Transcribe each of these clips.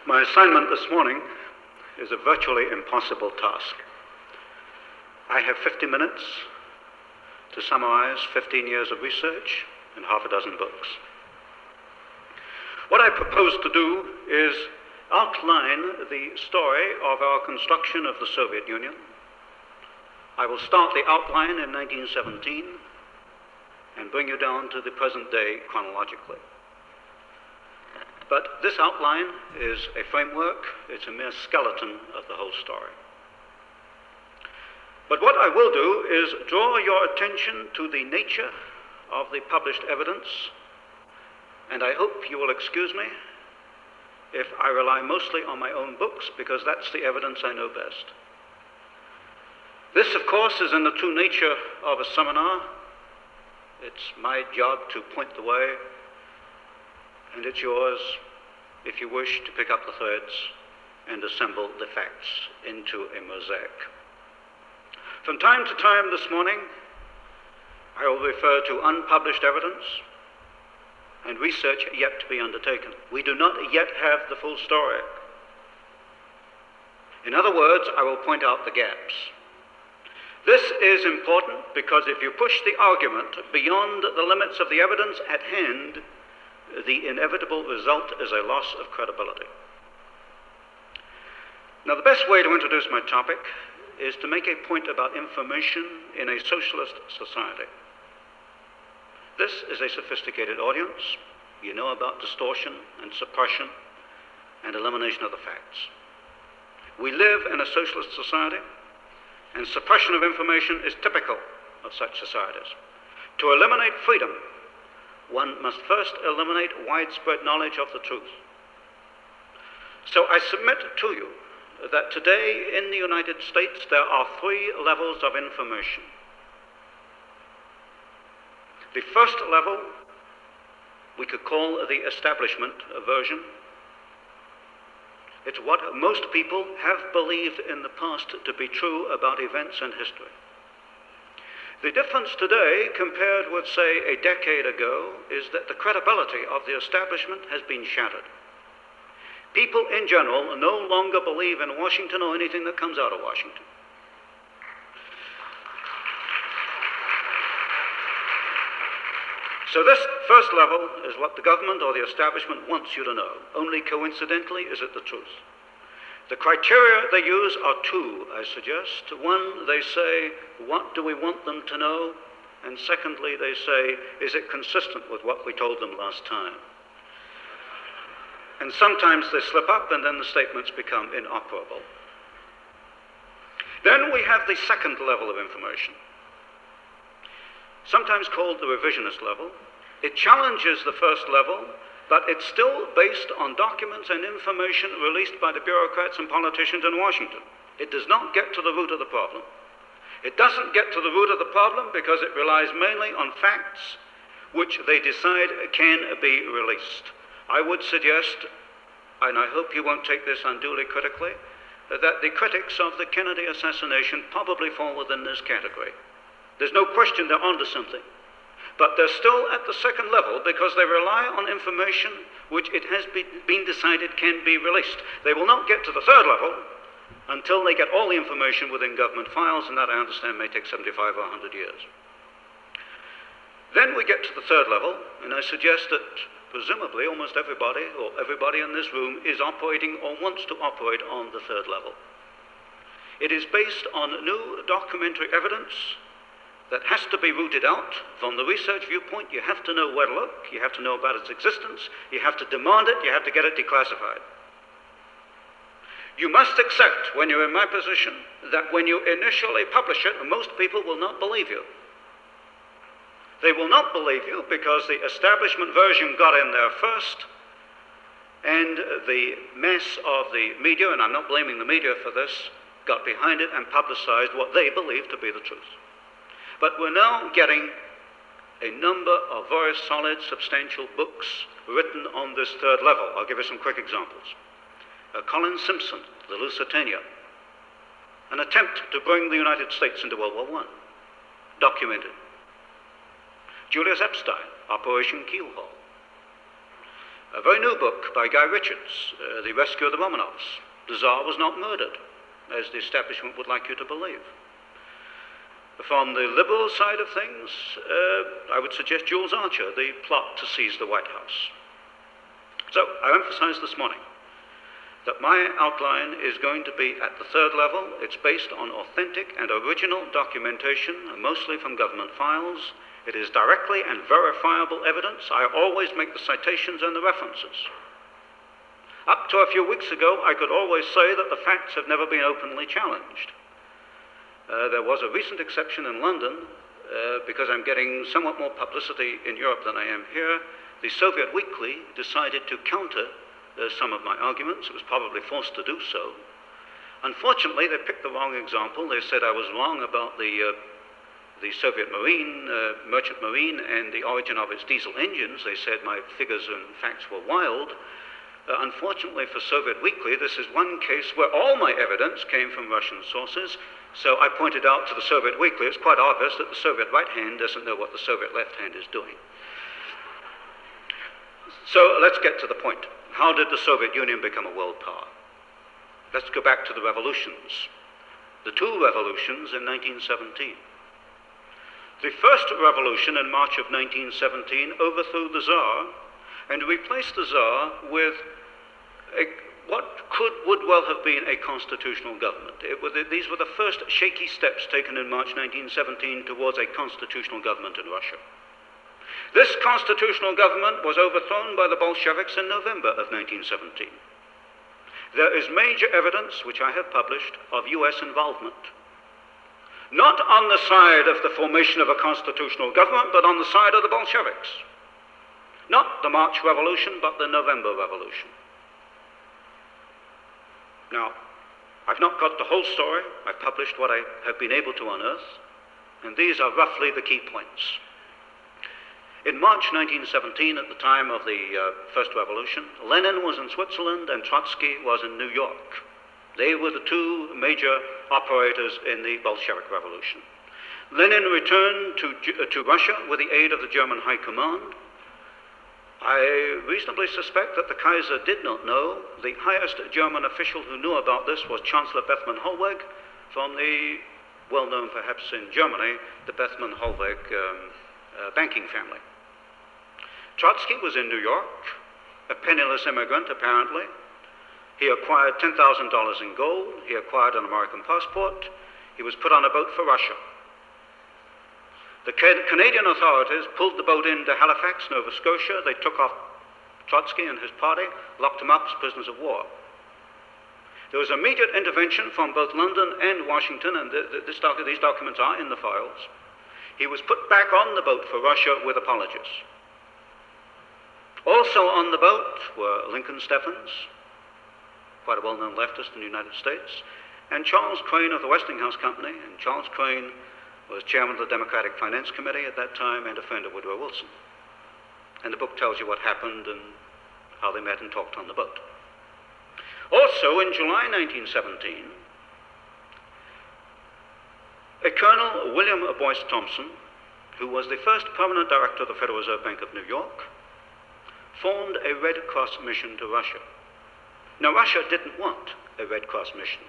My assignment this morning is a virtually impossible task. I have 50 minutes to summarize 15 years of research and half a dozen books. What I propose to do is outline the story of our construction of the Soviet Union. I will start the outline in 1917 and bring you down to the present day chronologically. But this outline is a framework, it's a mere skeleton of the whole story. But what I will do is draw your attention to the nature of the published evidence, and I hope you will excuse me if I rely mostly on my own books, because that's the evidence I know best. This, of course, is in the true nature of a seminar. It's my job to point the way, and it's yours, if you wish, to pick up the threads and assemble the facts into a mosaic. From time to time this morning, I will refer to unpublished evidence and research yet to be undertaken. We do not yet have the full story. In other words, I will point out the gaps. This is important because if you push the argument beyond the limits of the evidence at hand, the inevitable result is a loss of credibility. Now, the best way to introduce my topic is to make a point about information in a socialist society. This is a sophisticated audience. You know about distortion and suppression and elimination of the facts. We live in a socialist society, and suppression of information is typical of such societies. To eliminate freedom, one must first eliminate widespread knowledge of the truth. So I submit to you that today in the United States there are three levels of information. The first level we could call the establishment version. It's what most people have believed in the past to be true about events and history. The difference today, compared with, say, a decade ago, is that the credibility of the establishment has been shattered. People in general no longer believe in Washington or anything that comes out of Washington. So this first level is what the government or the establishment wants you to know. Only coincidentally is it the truth. The criteria they use are two, I suggest. One, they say, what do we want them to know? And secondly, they say, is it consistent with what we told them last time? And sometimes they slip up and then the statements become inoperable. Then we have the second level of information, sometimes called the revisionist level. It challenges the first level, but it's still based on documents and information released by the bureaucrats and politicians in Washington. It does not get to the root of the problem. It doesn't get to the root of the problem because it relies mainly on facts which they decide can be released. I would suggest, and I hope you won't take this unduly critically, that the critics of the Kennedy assassination probably fall within this category. There's no question they're onto something. But they're still at the second level because they rely on information which it has been decided can be released. They will not get to the third level until they get all the information within government files, and that, I understand, may take 75 or 100 years. Then we get to the third level, and I suggest that presumably almost everybody, or everybody in this room, is operating or wants to operate on the third level. It is based on new documentary evidence that has to be rooted out. From the research viewpoint, you have to know where to look, you have to know about its existence, you have to demand it, you have to get it declassified. You must accept, when you're in my position, that when you initially publish it, most people will not believe you. They will not believe you because the establishment version got in there first, and the mass of the media, and I'm not blaming the media for this, got behind it and publicized what they believe to be the truth. But we're now getting a number of very solid, substantial books written on this third level. I'll give you some quick examples. Colin Simpson, The Lusitania, an attempt to bring the United States into World War I, documented. Julius Epstein, Operation Keelhaul. A very new book by Guy Richards, The Rescue of the Romanovs. The Tsar was not murdered, as the establishment would like you to believe. From the liberal side of things, I would suggest Jules Archer, The Plot to Seize the White House. So I emphasize this morning that my outline is going to be at the third level. It's based on authentic and original documentation, mostly from government files. It is directly and verifiable evidence. I always make the citations and the references. Up to a few weeks ago, I could always say that the facts have never been openly challenged. There was a recent exception in London, because I'm getting somewhat more publicity in Europe than I am here. The Soviet Weekly decided to counter some of my arguments. It was probably forced to do so. Unfortunately, they picked the wrong example. They said I was wrong about the Soviet Marine, merchant marine, and the origin of its diesel engines. They said my figures and facts were wild. Unfortunately for Soviet Weekly, this is one case where all my evidence came from Russian sources. So I pointed out to the Soviet Weekly, it's quite obvious that the Soviet right hand doesn't know what the Soviet left hand is doing. So let's get to the point. How did the Soviet Union become a world power? Let's go back to the revolutions. The two revolutions in 1917. The first revolution in March of 1917 overthrew the Tsar and replaced the Tsar with what would well have been a constitutional government. These were the first shaky steps taken in March 1917 towards a constitutional government in Russia. This constitutional government was overthrown by the Bolsheviks in November of 1917. There is major evidence, which I have published, of US involvement. Not on the side of the formation of a constitutional government, but on the side of the Bolsheviks. Not the March Revolution, but the November Revolution. Now, I've not got the whole story. I've published what I have been able to unearth, and these are roughly the key points. In March 1917, at the time of the First Revolution, Lenin was in Switzerland and Trotsky was in New York. They were the two major operators in the Bolshevik Revolution. Lenin returned to Russia with the aid of the German High Command. I reasonably suspect that the Kaiser did not know. The highest German official who knew about this was Chancellor Bethmann Hollweg from the, well-known perhaps in Germany, the Bethmann Hollweg banking family. Trotsky was in New York, a penniless immigrant apparently. He acquired $10,000 in gold. He acquired an American passport. He was put on a boat for Russia. The Canadian authorities pulled the boat into Halifax, Nova Scotia. They took off Trotsky and his party, locked him up as prisoners of war. There was immediate intervention from both London and Washington, and these documents are in the files. He was put back on the boat for Russia with apologies. Also on the boat were Lincoln Steffens, quite a well-known leftist in the United States, and Charles Crane of the Westinghouse Company. And Charles Crane was chairman of the Democratic Finance Committee at that time and a friend of Woodrow Wilson. And the book tells you what happened and how they met and talked on the boat. Also, in July 1917, a Colonel William Boyce Thompson, who was the first permanent director of the Federal Reserve Bank of New York, formed a Red Cross mission to Russia. Now, Russia didn't want a Red Cross mission.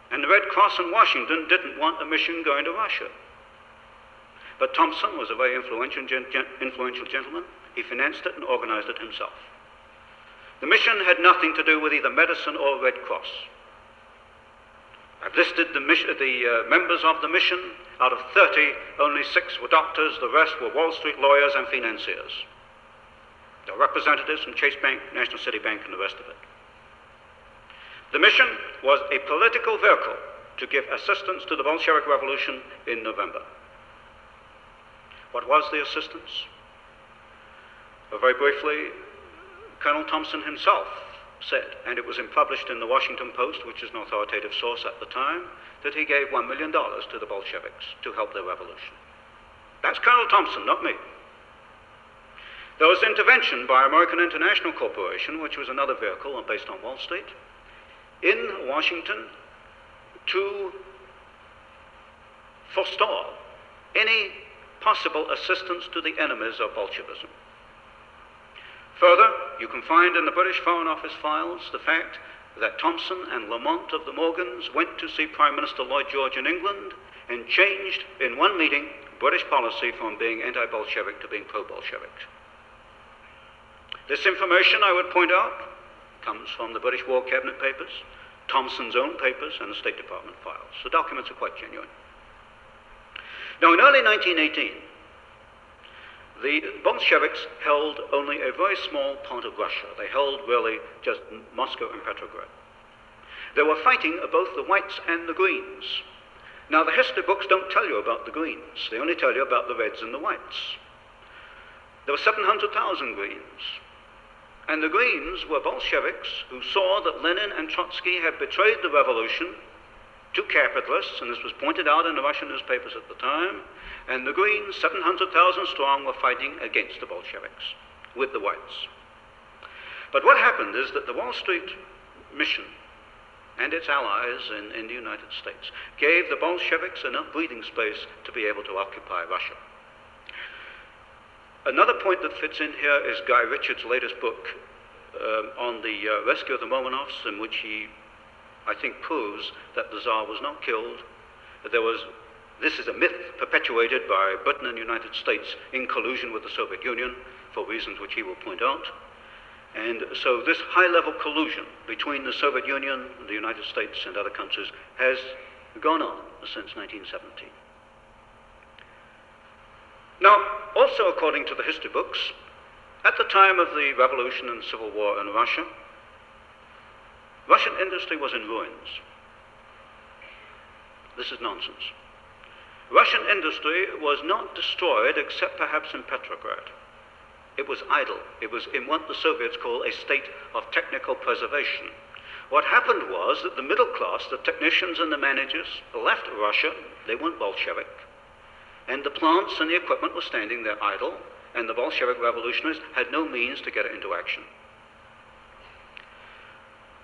And the Red Cross in Washington didn't want a mission going to Russia. But Thompson was a very influential gentleman. He financed it and organized it himself. The mission had nothing to do with either medicine or Red Cross. I've listed the members of the mission. Out of 30, only 6 were doctors. The rest were Wall Street lawyers and financiers. There were representatives from Chase Bank, National City Bank, and the rest of it. The mission was a political vehicle to give assistance to the Bolshevik Revolution in November. What was the assistance? Well, very briefly, Colonel Thompson himself said, and it was published in the Washington Post, which is an authoritative source at the time, that he gave $1 million to the Bolsheviks to help their revolution. That's Colonel Thompson, not me. There was intervention by American International Corporation, which was another vehicle based on Wall Street, in Washington to forestall any possible assistance to the enemies of Bolshevism. Further, you can find in the British Foreign Office files the fact that Thomson and Lamont of the Morgans went to see Prime Minister Lloyd George in England and changed, in one meeting, British policy from being anti-Bolshevik to being pro-Bolshevik. This information, I would point out, comes from the British War Cabinet papers, Thomson's own papers, and the State Department files. The documents are quite genuine. Now, in early 1918, the Bolsheviks held only a very small part of Russia. They held really just Moscow and Petrograd. They were fighting both the whites and the greens. Now, the history books don't tell you about the greens. They only tell you about the reds and the whites. There were 700,000 greens. And the greens were Bolsheviks who saw that Lenin and Trotsky had betrayed the revolution to capitalists, and this was pointed out in the Russian newspapers at the time, and the Greens, 700,000 strong, were fighting against the Bolsheviks with the whites. But what happened is that the Wall Street mission and its allies in the United States gave the Bolsheviks enough breathing space to be able to occupy Russia. Another point that fits in here is Guy Richard's latest book on the rescue of the Romanovs, in which he, I think, proves that the Tsar was not killed. This is a myth perpetuated by Britain and the United States in collusion with the Soviet Union, for reasons which he will point out. And so this high-level collusion between the Soviet Union, the United States, and other countries has gone on since 1917. Now, also according to the history books, at the time of the revolution and civil war in Russia, Russian industry was in ruins. This is nonsense. Russian industry was not destroyed except perhaps in Petrograd. It was idle. It was in what the Soviets call a state of technical preservation. What happened was that the middle class, the technicians and the managers, left Russia. They weren't Bolshevik. And the plants and the equipment were standing there idle, and the Bolshevik revolutionaries had no means to get it into action.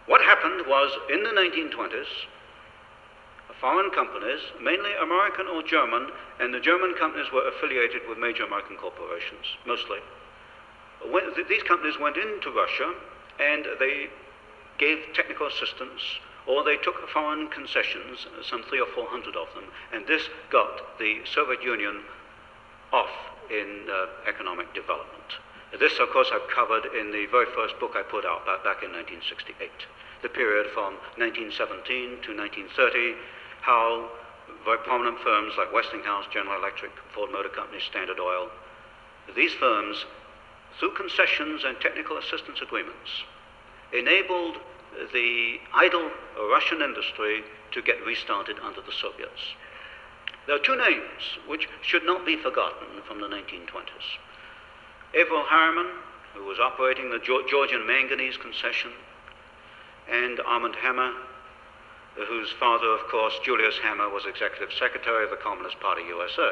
What happened was, in the 1920s, foreign companies, mainly American or German, and the German companies were affiliated with major American corporations, mostly. These companies went into Russia, and they gave technical assistance, or they took foreign concessions, some 300 or 400 of them, and this got the Soviet Union off in economic development. This, of course, I've covered in the very first book I put out back in 1968, the period from 1917 to 1930, how very prominent firms like Westinghouse, General Electric, Ford Motor Company, Standard Oil, these firms, through concessions and technical assistance agreements, enabled the idle Russian industry to get restarted under the Soviets. There are two names which should not be forgotten from the 1920s. Averell Harriman, who was operating the Georgian manganese concession, and Armand Hammer, whose father, of course, Julius Hammer, was executive secretary of the Communist Party USA.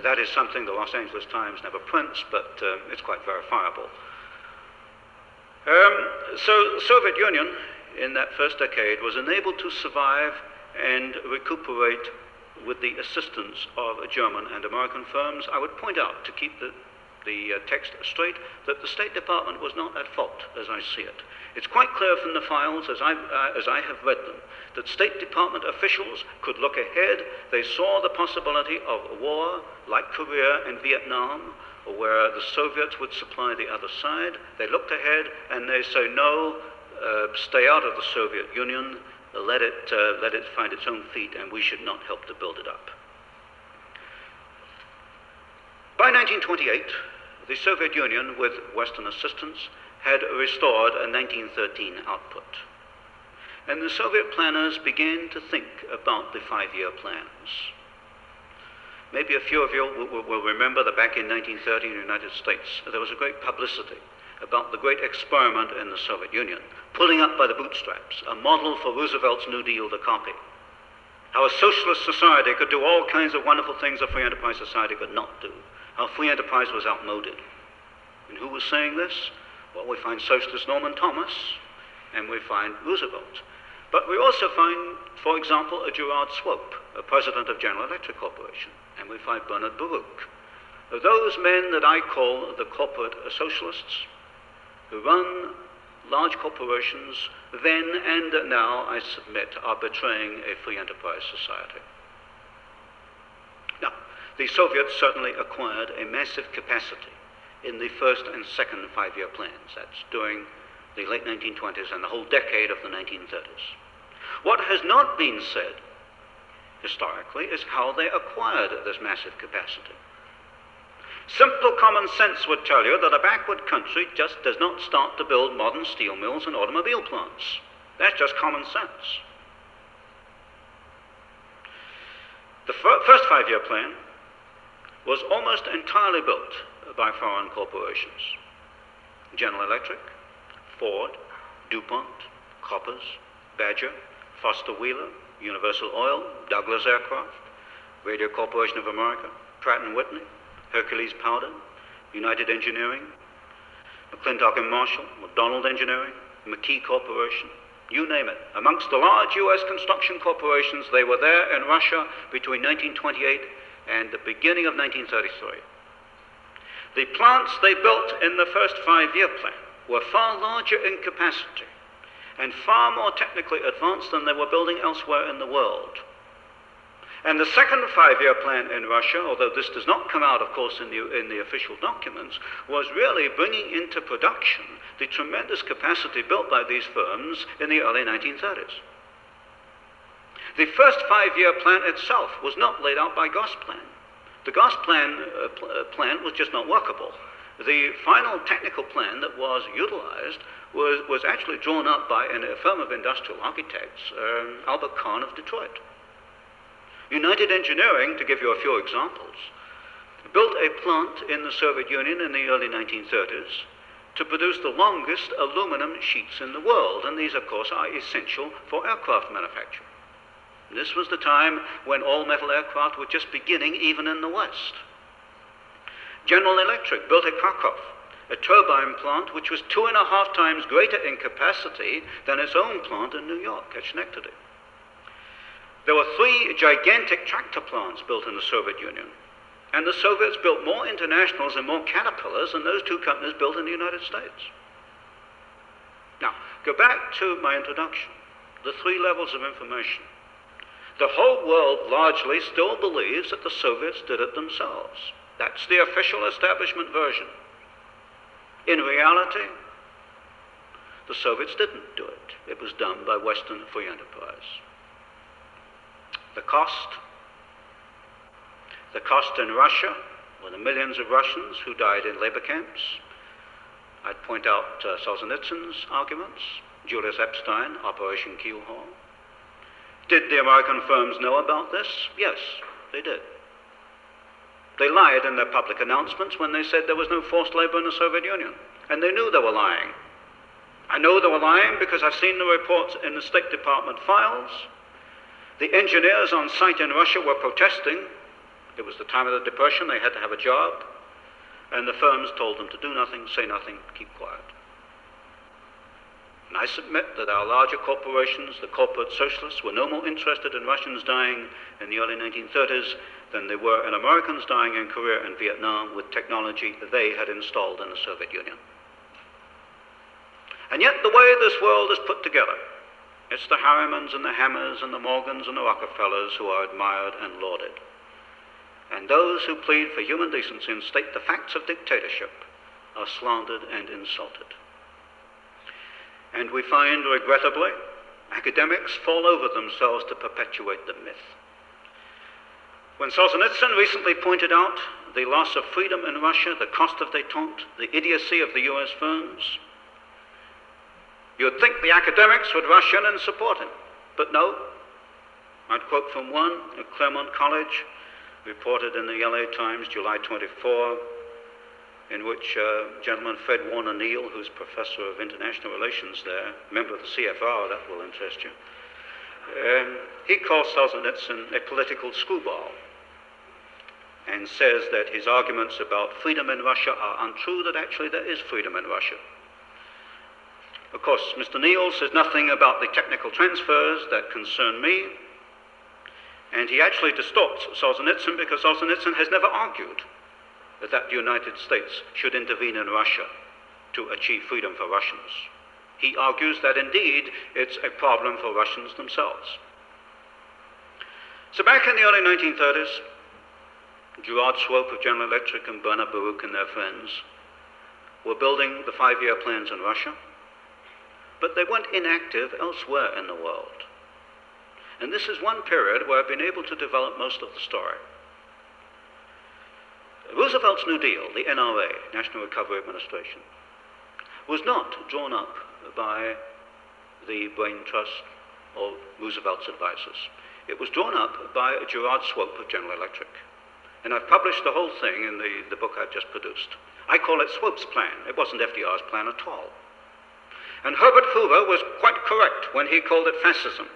That is something the Los Angeles Times never prints, but it's quite verifiable. So the Soviet Union, in that first decade, was enabled to survive and recuperate with the assistance of German and American firms. I would point out, to keep the text straight, that the State Department was not at fault, as I see it. It's quite clear from the files, as I have read them, that State Department officials could look ahead. They saw the possibility of war, like Korea and Vietnam, where the Soviets would supply the other side. They looked ahead and they say, no, stay out of the Soviet Union, let it find its own feet, and we should not help to build it up. By 1928, the Soviet Union, with Western assistance, had restored a 1913 output. And the Soviet planners began to think about the five-year plans. Maybe a few of you will remember that back in 1930 in the United States, there was a great publicity about the great experiment in the Soviet Union, pulling up by the bootstraps, a model for Roosevelt's New Deal to copy. How a socialist society could do all kinds of wonderful things a free enterprise society could not do. How free enterprise was outmoded. And who was saying this? Well, we find socialist Norman Thomas, and we find Roosevelt. But we also find, for example, a Gerard Swope, a president of General Electric Corporation, and we find Bernard Baruch. Those men that I call the corporate socialists who run large corporations then and now, I submit, are betraying a free enterprise society. Now, the Soviets certainly acquired a massive capacity in the first and second five-year plans. That's during the late 1920s and the whole decade of the 1930s. What has not been said historically is how they acquired this massive capacity. Simple common sense would tell you that a backward country just does not start to build modern steel mills and automobile plants. That's just common sense. The first five-year plan was almost entirely built by foreign corporations. General Electric, Ford, DuPont, Koppers, Badger, Foster Wheeler, Universal Oil, Douglas Aircraft, Radio Corporation of America, Pratt & Whitney, Hercules Powder, United Engineering, McClintock and Marshall, McDonald Engineering, McKee Corporation, you name it. Amongst the large U.S. construction corporations, they were there in Russia between 1928 and the beginning of 1933. The plants they built in the first five-year plan were far larger in capacity and far more technically advanced than they were building elsewhere in the world. And the second five-year plan in Russia, although this does not come out, of course, in the official documents, was really bringing into production the tremendous capacity built by these firms in the early 1930s. The first five-year plan itself was not laid out by Gosplan. The Gosplan plan was just not workable. The final technical plan that was utilized was actually drawn up by a firm of industrial architects, Albert Kahn of Detroit. United Engineering, to give you a few examples, built a plant in the Soviet Union in the early 1930s to produce the longest aluminum sheets in the world, and these, of course, are essential for aircraft manufacture. This was the time when all-metal aircraft were just beginning even in the West. General Electric built a Kharkov, a turbine plant which was 2.5 times greater in capacity than its own plant in New York at Schenectady. There were 3 gigantic tractor plants built in the Soviet Union, and the Soviets built more Internationals and more Caterpillars than those two companies built in the United States. Now, go back to my introduction, the 3 levels of information. The whole world largely still believes that the Soviets did it themselves. That's the official establishment version. In reality, the Soviets didn't do it. It was done by Western free enterprise. The cost in Russia were the millions of Russians who died in labor camps. I'd point out Solzhenitsyn's arguments, Julius Epstein, Operation Keelhaul. Did the American firms know about this? Yes, they did. They lied in their public announcements when they said there was no forced labor in the Soviet Union, and they knew they were lying. I know they were lying because I've seen the reports in the State Department files. The engineers on site in Russia were protesting. It was the time of the Depression, they had to have a job, and the firms told them to do nothing, say nothing, keep quiet. And I submit that our larger corporations, the corporate socialists, were no more interested in Russians dying in the early 1930s than they were in Americans dying in Korea and Vietnam with technology they had installed in the Soviet Union. And yet the way this world is put together, it's the Harrimans and the Hammers and the Morgans and the Rockefellers who are admired and lauded. And those who plead for human decency and state the facts of dictatorship are slandered and insulted. And we find, regrettably, academics fall over themselves to perpetuate the myth. When Solzhenitsyn recently pointed out the loss of freedom in Russia, the cost of détente, the idiocy of the U.S. firms, you'd think the academics would rush in and support him. But no. I'd quote from one at Claremont College, reported in the LA Times, July 24, in which gentleman Fred Warner Neal, who's professor of international relations there, member of the CFR, that will interest you, he calls Solzhenitsyn a political screwball and says that his arguments about freedom in Russia are untrue, that actually there is freedom in Russia. Of course, Mr. Neal says nothing about the technical transfers that concern me, and he actually distorts Solzhenitsyn because Solzhenitsyn has never argued that the United States should intervene in Russia to achieve freedom for Russians. He argues that indeed it's a problem for Russians themselves. So back in the early 1930s, Gerard Swope of General Electric and Bernard Baruch and their friends were building the 5-year plans in Russia, but they weren't inactive elsewhere in the world. And this is one period where I've been able to develop most of the story. Roosevelt's New Deal, the NRA, National Recovery Administration, was not drawn up by the Brain Trust or Roosevelt's advisors. It was drawn up by Gerard Swope of General Electric. And I've published the whole thing in the book I've just produced. I call it Swope's plan. It wasn't FDR's plan at all. And Herbert Hoover was quite correct when he called it fascism,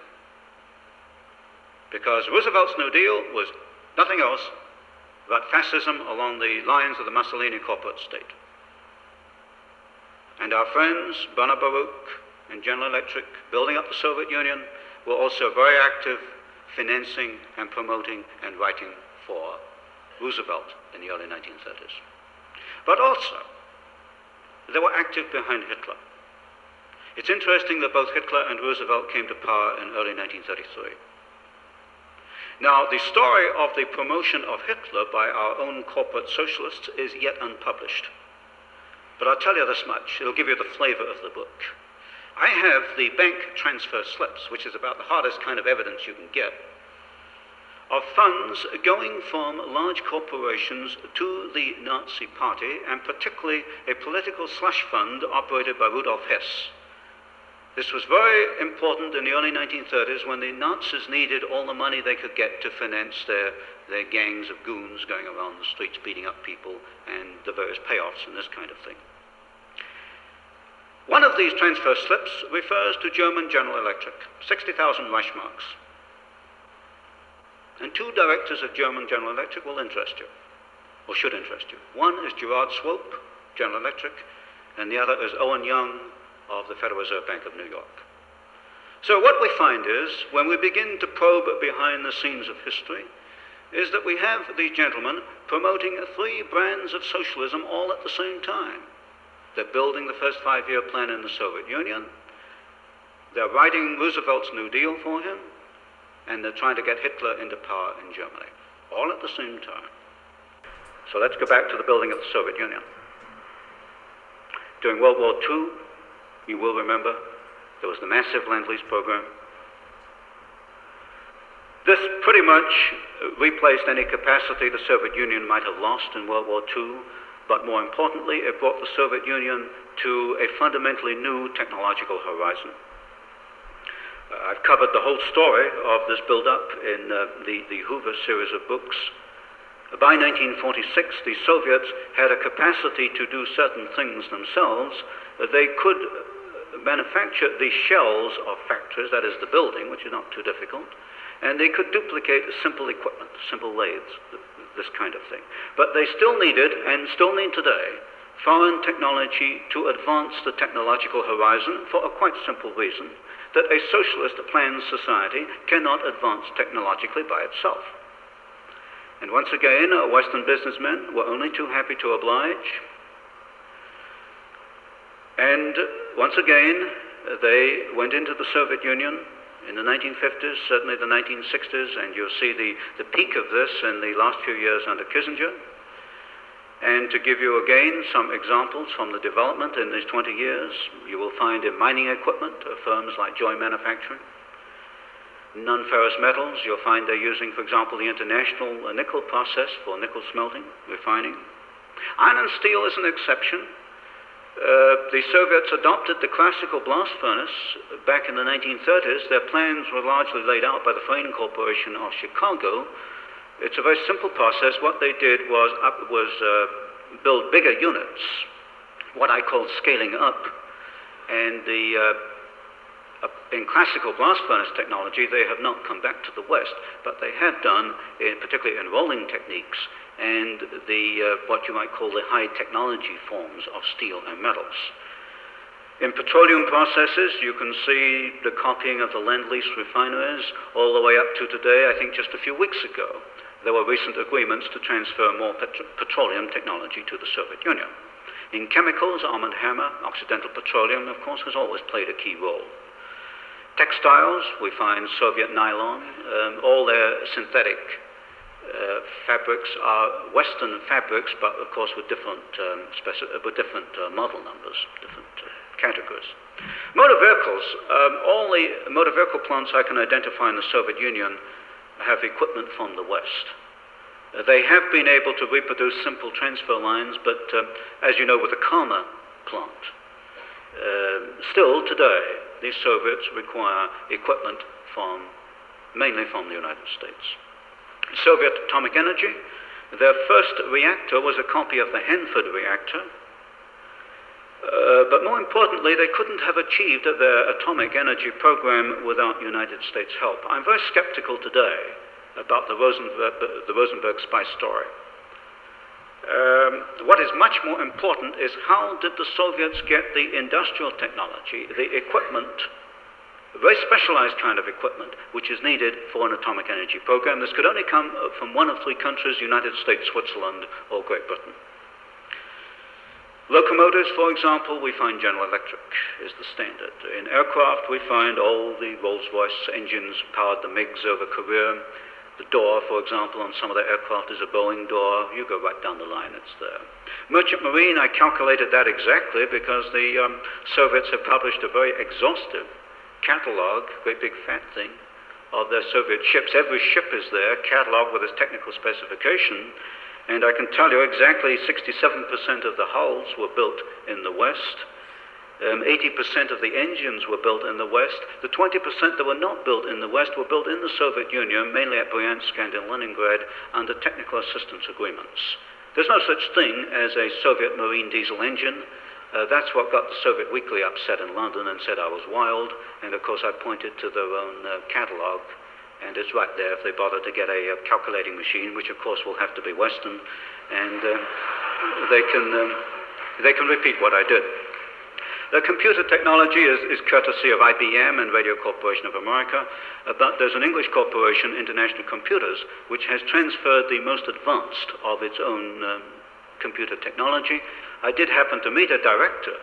because Roosevelt's New Deal was nothing else but fascism along the lines of the Mussolini corporate state. And our friends, Bernard Baruch and General Electric, building up the Soviet Union, were also very active financing and promoting and writing for Roosevelt in the early 1930s. But also, they were active behind Hitler. It's interesting that both Hitler and Roosevelt came to power in early 1933. Now, the story of the promotion of Hitler by our own corporate socialists is yet unpublished. But I'll tell you this much, it'll give you the flavor of the book. I have the bank transfer slips, which is about the hardest kind of evidence you can get, of funds going from large corporations to the Nazi Party, and particularly a political slush fund operated by Rudolf Hess. This was very important in the early 1930s when the Nazis needed all the money they could get to finance their gangs of goons going around the streets beating up people and the various payoffs and this kind of thing. One of these transfer slips refers to German General Electric, 60,000 Reichsmarks. And two directors of German General Electric will interest you, or should interest you. One is Gerard Swope, General Electric, and the other is Owen Young of the Federal Reserve Bank of New York. So what we find is, when we begin to probe behind the scenes of history, is that we have these gentlemen promoting 3 brands of socialism all at the same time. They're building the first 5-year plan in the Soviet Union, they're writing Roosevelt's New Deal for him, and they're trying to get Hitler into power in Germany, all at the same time. So let's go back to the building of the Soviet Union. During World War II, you will remember, there was the massive Lend-Lease program. This pretty much replaced any capacity the Soviet Union might have lost in World War II, but more importantly, it brought the Soviet Union to a fundamentally new technological horizon. I've covered the whole story of this build-up in the Hoover series of books. By 1946, the Soviets had a capacity to do certain things themselves. They could manufacture the shells of factories, that is the building, which is not too difficult, and they could duplicate simple equipment, simple lathes, this kind of thing. But they still needed, and still need today, foreign technology to advance the technological horizon for a quite simple reason, that a socialist planned society cannot advance technologically by itself. And once again, Western businessmen were only too happy to oblige. And once again, they went into the Soviet Union in the 1950s, certainly the 1960s, and you'll see the peak of this in the last few years under Kissinger. And to give you again some examples from the development in these 20 years, you will find in mining equipment firms like Joy Manufacturing. Non-ferrous metals, you'll find they're using, for example, the International Nickel process for nickel smelting, refining. Iron and steel is an exception. The Soviets adopted the classical blast furnace back in the 1930s. Their plans were largely laid out by the Frein Corporation of Chicago. It's a very simple process. What they did was build bigger units, what I call scaling up. And in classical blast furnace technology, they have not come back to the West, but they have done, particularly in rolling techniques, and what you might call the high technology forms of steel and metals. In petroleum processes, you can see the copying of the Lend-Lease refineries all the way up to today. I think just a few weeks ago, there were recent agreements to transfer more petroleum technology to the Soviet Union. In chemicals, Arm & Hammer, Occidental Petroleum, of course, has always played a key role. Textiles, we find Soviet nylon. All their synthetic fabrics are Western fabrics, but of course with different model numbers, different categories. Motor vehicles, all the motor vehicle plants I can identify in the Soviet Union have equipment from the West. They have been able to reproduce simple transfer lines, but as you know, with the Karma plant, still today, these Soviets require equipment mainly from the United States. Soviet Atomic Energy, their first reactor was a copy of the Hanford reactor, but more importantly, they couldn't have achieved their atomic energy program without United States help. I'm very skeptical today about the Rosenberg spy story. What is much more important is how did the Soviets get the industrial technology, the equipment, a very specialized kind of equipment, which is needed for an atomic energy program. This could only come from one of three countries, United States, Switzerland, or Great Britain. Locomotives, for example, we find General Electric is the standard. In aircraft, we find all the Rolls-Royce engines powered the MiGs over Korea. The door, for example, on some of the aircraft is a Boeing door. You go right down the line, it's there. Merchant Marine, I calculated that exactly because the Soviets have published a very exhaustive catalog, great big fat thing, of their Soviet ships. Every ship is there, cataloged with its technical specification. And I can tell you exactly 67% of the hulls were built in the West. 80% of the engines were built in the West. The 20% that were not built in the West were built in the Soviet Union, mainly at Bryansk and in Leningrad, under technical assistance agreements. There's no such thing as a Soviet marine diesel engine. That's what got the Soviet Weekly upset in London and said I was wild. And of course I pointed to their own catalog. And it's right there if they bother to get a calculating machine, which of course will have to be Western, and they can repeat what I did. The computer technology is courtesy of IBM and Radio Corporation of America, but there's an English corporation, International Computers, which has transferred the most advanced of its own computer technology. I did happen to meet a director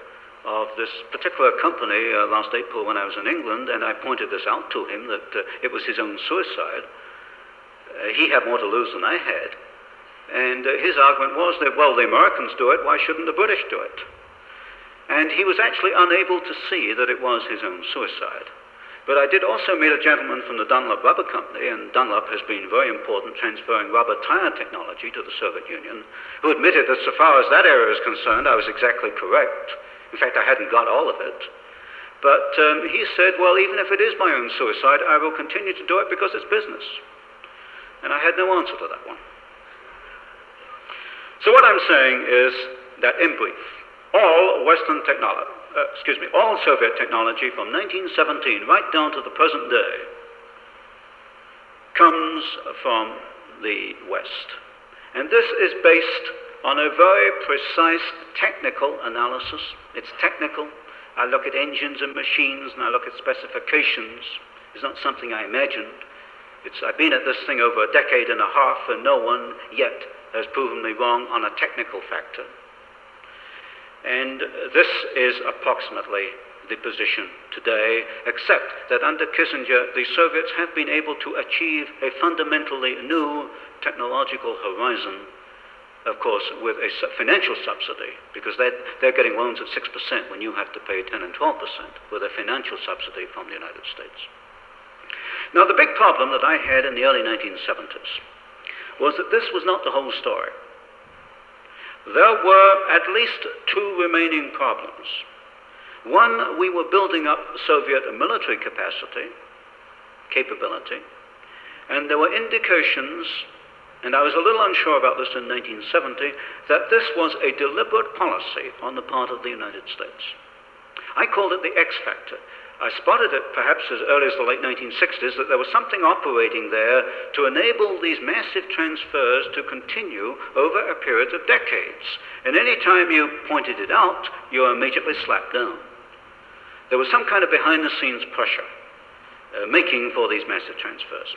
of this particular company last April when I was in England, and I pointed this out to him that it was his own suicide. He had more to lose than I had. And his argument was that, well, the Americans do it, why shouldn't the British do it? And he was actually unable to see that it was his own suicide. But I did also meet a gentleman from the Dunlop Rubber Company, and Dunlop has been very important transferring rubber tire technology to the Soviet Union, who admitted that so far as that area is concerned, I was exactly correct. In fact, I hadn't got all of it. But he said, well, even if it is my own suicide, I will continue to do it because it's business. And I had no answer to that one. So what I'm saying is that, in brief, all Soviet technology from 1917 right down to the present day comes from the West. And this is based on a very precise technical analysis. It's technical. I look at engines and machines and I look at specifications. It's not something I imagined. I've been at this thing over a decade and a half, and no one yet has proven me wrong on a technical factor. And this is approximately the position today, except that under Kissinger, the Soviets have been able to achieve a fundamentally new technological horizon, of course, with a financial subsidy, because they're getting loans at 6% when you have to pay 10 and 12% with a financial subsidy from the United States. Now, the big problem that I had in the early 1970s was that this was not the whole story. There were at least two remaining problems. One, we were building up Soviet military capability, and there were indications, and I was a little unsure about this in 1970, that this was a deliberate policy on the part of the United States. I called it the X factor. I spotted it perhaps as early as the late 1960s that there was something operating there to enable these massive transfers to continue over a period of decades. And any time you pointed it out, you were immediately slapped down. There was some kind of behind-the-scenes pressure making for these massive transfers.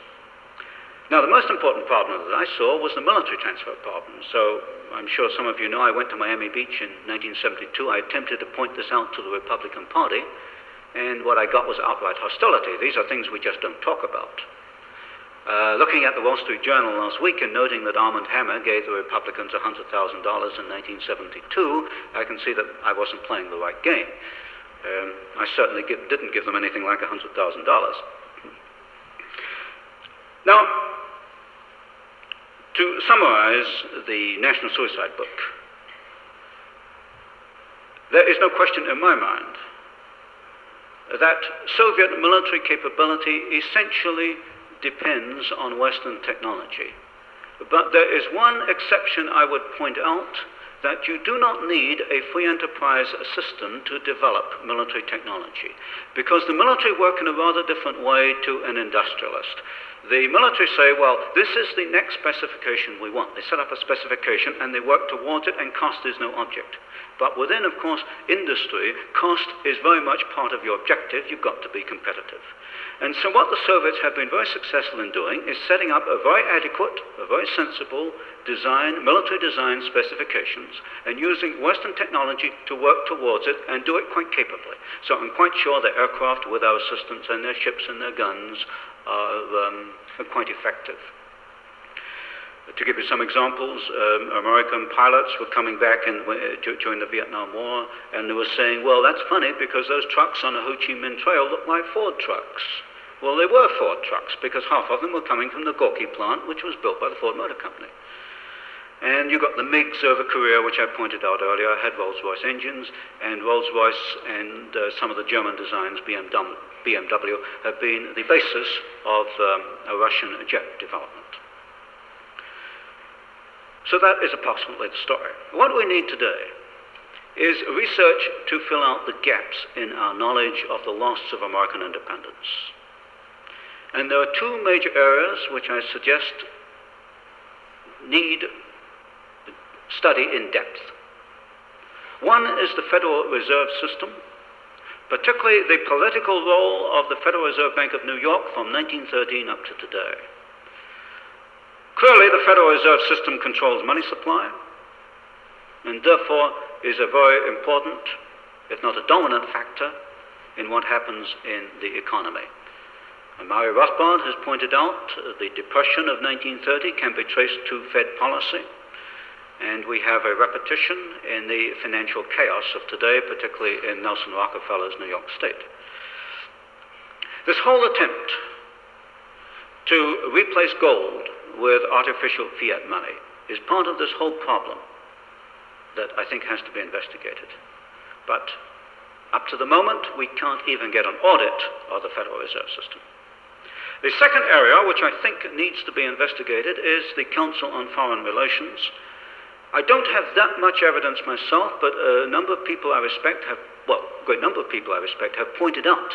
Now, the most important problem that I saw was the military transfer problem. So I'm sure some of you know I went to Miami Beach in 1972. I attempted to point this out to the Republican Party, and what I got was outright hostility. These are things we just don't talk about. Looking at the Wall Street Journal last week and noting that Arm & Hammer gave the Republicans $100,000 in 1972, I can see that I wasn't playing the right game. I certainly didn't give them anything like $100,000. Now, to summarize the National Suicide Book, there is no question in my mind that Soviet military capability essentially depends on Western technology. But there is one exception I would point out, that you do not need a free enterprise system to develop military technology, because the military work in a rather different way to an industrialist. The military say, well, this is the next specification we want. They set up a specification and they work towards it, and cost is no object. But within, of course, industry, cost is very much part of your objective. You've got to be competitive. And so what the Soviets have been very successful in doing is setting up a very adequate, a very sensible design, military design specifications, and using Western technology to work towards it and do it quite capably. So I'm quite sure their aircraft with our assistance and their ships and their guns are quite effective. To give you some examples, American pilots were coming back during the Vietnam War, and they were saying, well, that's funny because those trucks on the Ho Chi Minh Trail look like Ford trucks. Well, they were Ford trucks because half of them were coming from the Gorky plant, which was built by the Ford Motor Company. And you got the MiGs over Korea, which I pointed out earlier, had Rolls-Royce engines, and Rolls-Royce and some of the German designs, BMW, have been the basis of a Russian jet development. So that is approximately the story. What we need today is research to fill out the gaps in our knowledge of the loss of American independence. And there are two major areas which I suggest need study in depth. One is the Federal Reserve System, particularly the political role of the Federal Reserve Bank of New York from 1913 up to today. Clearly, the Federal Reserve System controls money supply, and therefore is a very important, if not a dominant factor, in what happens in the economy. And Murray Rothbard has pointed out the Depression of 1930 can be traced to Fed policy, and we have a repetition in the financial chaos of today, particularly in Nelson Rockefeller's New York State. This whole attempt to replace gold with artificial fiat money is part of this whole problem that I think has to be investigated. But up to the moment, we can't even get an audit of the Federal Reserve System. The second area, which I think needs to be investigated, is the Council on Foreign Relations. I don't have that much evidence myself, but a number of people I respect a great number of people I respect have pointed out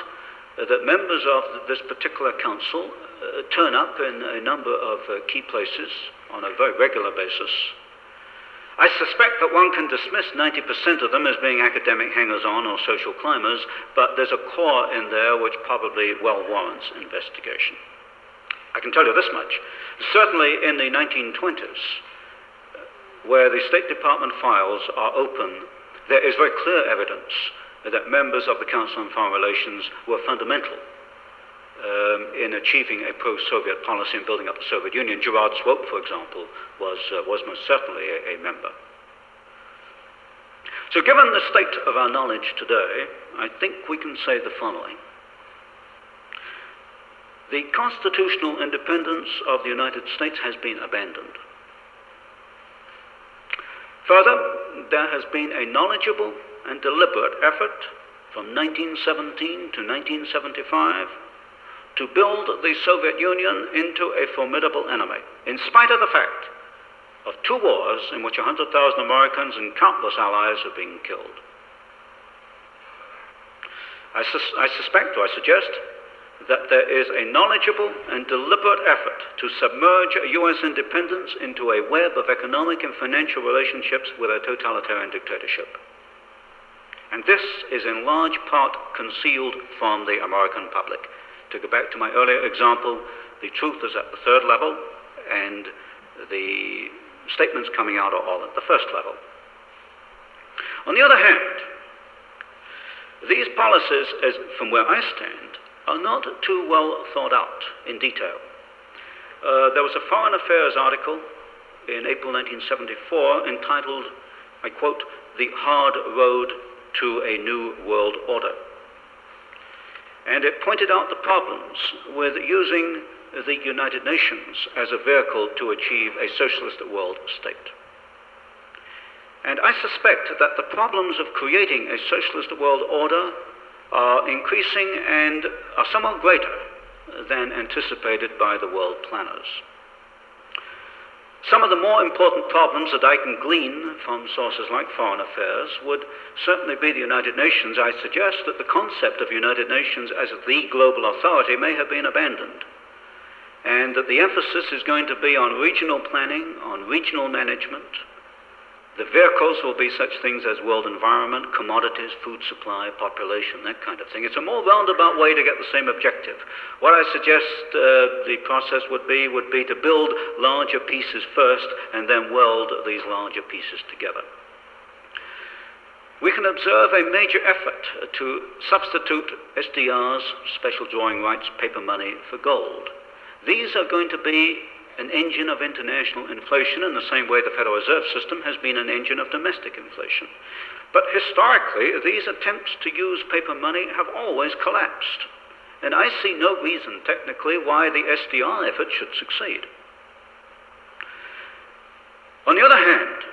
that members of this particular council turn up in a number of key places on a very regular basis. I suspect that one can dismiss 90% of them as being academic hangers-on or social climbers, but there's a core in there which probably well warrants investigation. I can tell you this much. Certainly in the 1920s, where the State Department files are open, there is very clear evidence that members of the Council on Foreign Relations were fundamental in achieving a pro-Soviet policy and building up the Soviet Union. Gerard Swope, for example, was most certainly a member. So given the state of our knowledge today, I think we can say the following. The constitutional independence of the United States has been abandoned. Further, there has been a knowledgeable and deliberate effort from 1917 to 1975 to build the Soviet Union into a formidable enemy, in spite of the fact of 2 wars in which 100,000 Americans and countless allies have been killed. I suggest that there is a knowledgeable and deliberate effort to submerge U.S. independence into a web of economic and financial relationships with a totalitarian dictatorship. And this is in large part concealed from the American public. To go back to my earlier example, the truth is at the third level, and the statements coming out are all at the first level. On the other hand, these policies, from where I stand, are not too well thought out in detail. There was a Foreign Affairs article in April 1974 entitled, I quote, "The Hard Road to a New World Order." And it pointed out the problems with using the United Nations as a vehicle to achieve a socialist world state. And I suspect that the problems of creating a socialist world order are increasing and are somewhat greater than anticipated by the world planners. Some of the more important problems that I can glean from sources like Foreign Affairs would certainly be the United Nations. I suggest that the concept of United Nations as the global authority may have been abandoned, and that the emphasis is going to be on regional planning, on regional management. The vehicles will be such things as world environment, commodities, food supply, population, that kind of thing. It's a more roundabout way to get the same objective. What I suggest the process would be to build larger pieces first and then weld these larger pieces together. We can observe a major effort to substitute SDRs, special drawing rights, paper money, for gold. These are going to be an engine of international inflation in the same way the Federal Reserve System has been an engine of domestic inflation. But historically, these attempts to use paper money have always collapsed. And I see no reason technically why the SDR effort should succeed. On the other hand,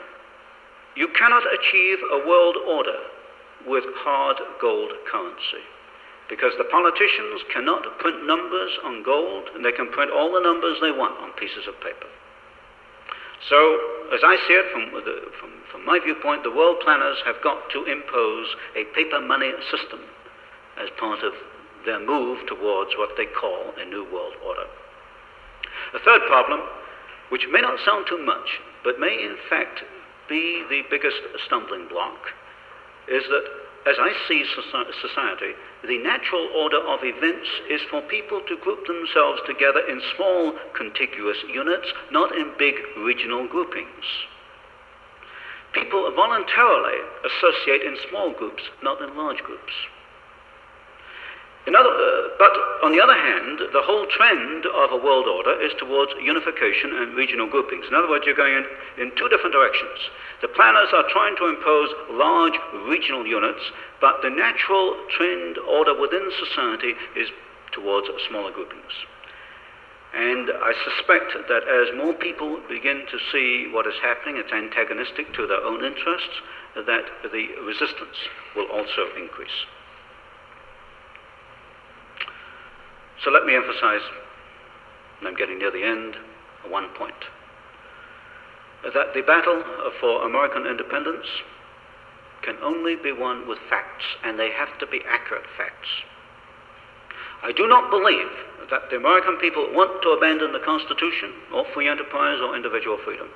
you cannot achieve a world order with hard gold currency, because the politicians cannot print numbers on gold, and they can print all the numbers they want on pieces of paper. So, as I see it from my viewpoint, the world planners have got to impose a paper money system as part of their move towards what they call a new world order. A third problem, which may not sound too much, but may in fact be the biggest stumbling block, is that as I see society, the natural order of events is for people to group themselves together in small, contiguous units, not in big regional groupings. People voluntarily associate in small groups, not in large groups. But on the other hand, the whole trend of a world order is towards unification and regional groupings. In other words, you're going in two different directions. The planners are trying to impose large regional units, but the natural trend order within society is towards smaller groupings. And I suspect that as more people begin to see what is happening, it's antagonistic to their own interests, that the resistance will also increase. So let me emphasize, and I'm getting near the end, one point. That the battle for American independence can only be won with facts, and they have to be accurate facts. I do not believe that the American people want to abandon the Constitution, or free enterprise, or individual freedom.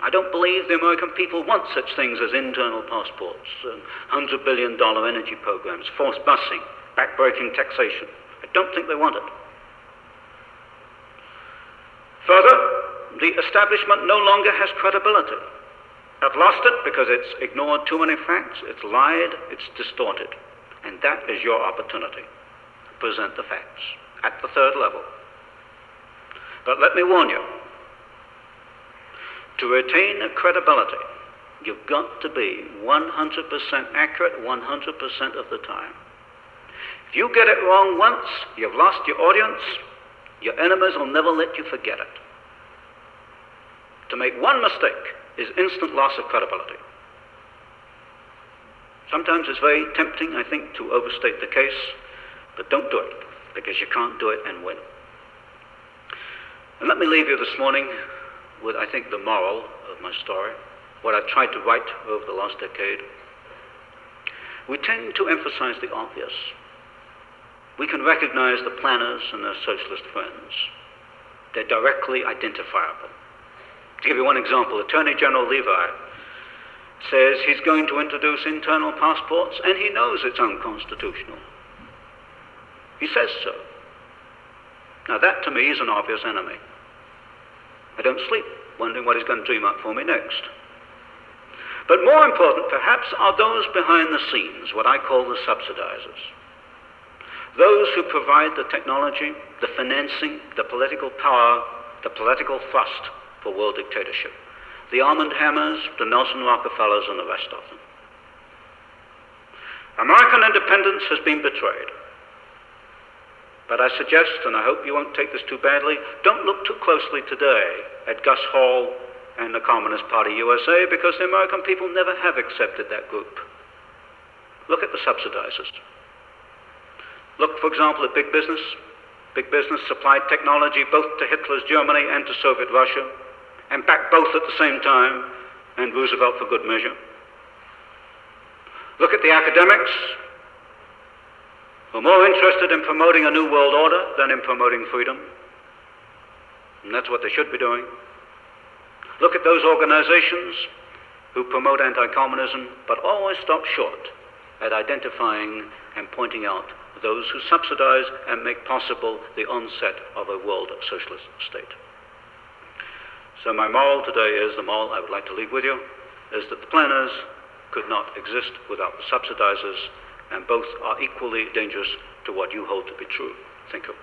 I don't believe the American people want such things as internal passports, $100 billion energy programs, forced busing, backbreaking taxation. I don't think they want it. Further, the establishment no longer has credibility. I've lost it because it's ignored too many facts, it's lied, it's distorted. And that is your opportunity. Present the facts at the third level. But let me warn you, to retain credibility, you've got to be 100% accurate 100% of the time. If you get it wrong once, you've lost your audience. Your enemies will never let you forget it. To make one mistake is instant loss of credibility. Sometimes it's very tempting, I think, to overstate the case, but don't do it, because you can't do it and win. And let me leave you this morning with, I think, the moral of my story, what I've tried to write over the last decade. We tend to emphasize the obvious. We can recognize the planners and their socialist friends. They're directly identifiable. To give you one example, Attorney General Levi says he's going to introduce internal passports, and he knows it's unconstitutional. He says so. Now that to me is an obvious enemy. I don't sleep wondering what he's going to dream up for me next. But more important perhaps are those behind the scenes, what I call the subsidizers. Those who provide the technology, the financing, the political power, the political thrust for world dictatorship. The Armand Hammers, the Nelson Rockefellers, and the rest of them. American independence has been betrayed. But I suggest, and I hope you won't take this too badly, don't look too closely today at Gus Hall and the Communist Party USA, because the American people never have accepted that group. Look at the subsidizers. Look, for example, at big business. Big business supplied technology both to Hitler's Germany and to Soviet Russia, and backed both at the same time, and Roosevelt for good measure. Look at the academics, who are more interested in promoting a new world order than in promoting freedom. And that's what they should be doing. Look at those organizations who promote anti-communism, but always stop short at identifying and pointing out those who subsidize and make possible the onset of a world socialist state. So my moral today is, the moral I would like to leave with you, is that the planners could not exist without the subsidizers, and both are equally dangerous to what you hold to be true. Thank you.